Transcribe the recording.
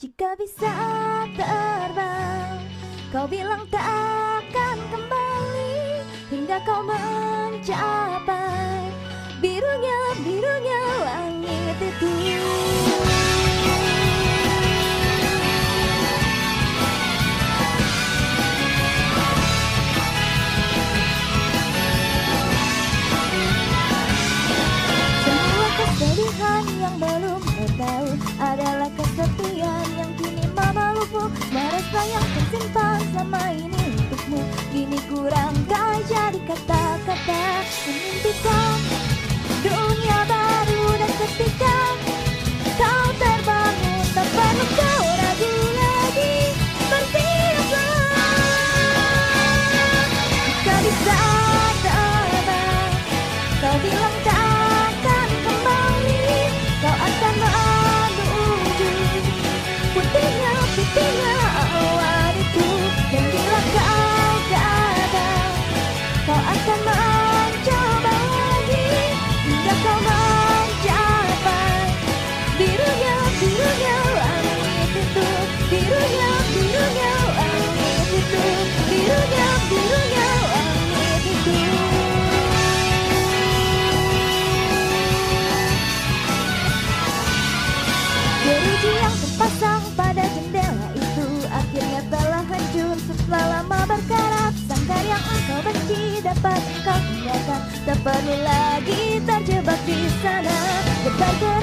Jika bisa terbang, kau bilang tak akan kembali hingga kau mencapai birunya langit itu. Semua kesedihan yang belum kau tahu adalah kesepian yang kini mama lupa. Merasa yang tersimpan selama ini untukmu kini kurang gak jadi kata-kata. Memimpikan dunia baru dan ketika kau terbangun tak perlu kau ragu lagi. Bersiaplah, jika bisa terbang, kau bilang tak akan kembali, kau akan menuju putihnya awan itu. Dan bila kau gagal, kau akan mencoba lagi hingga kau mencapai birunya langit itu. Birunya langit itu. Birunya langit itu. Jeruji yang terpasang pada jendela itu akhirnya telah hancur setelah lama berkarat. Sangkar yang engkau benci dapat engkau tinggalkan, tak perlu lagi terjebak di sana. Debar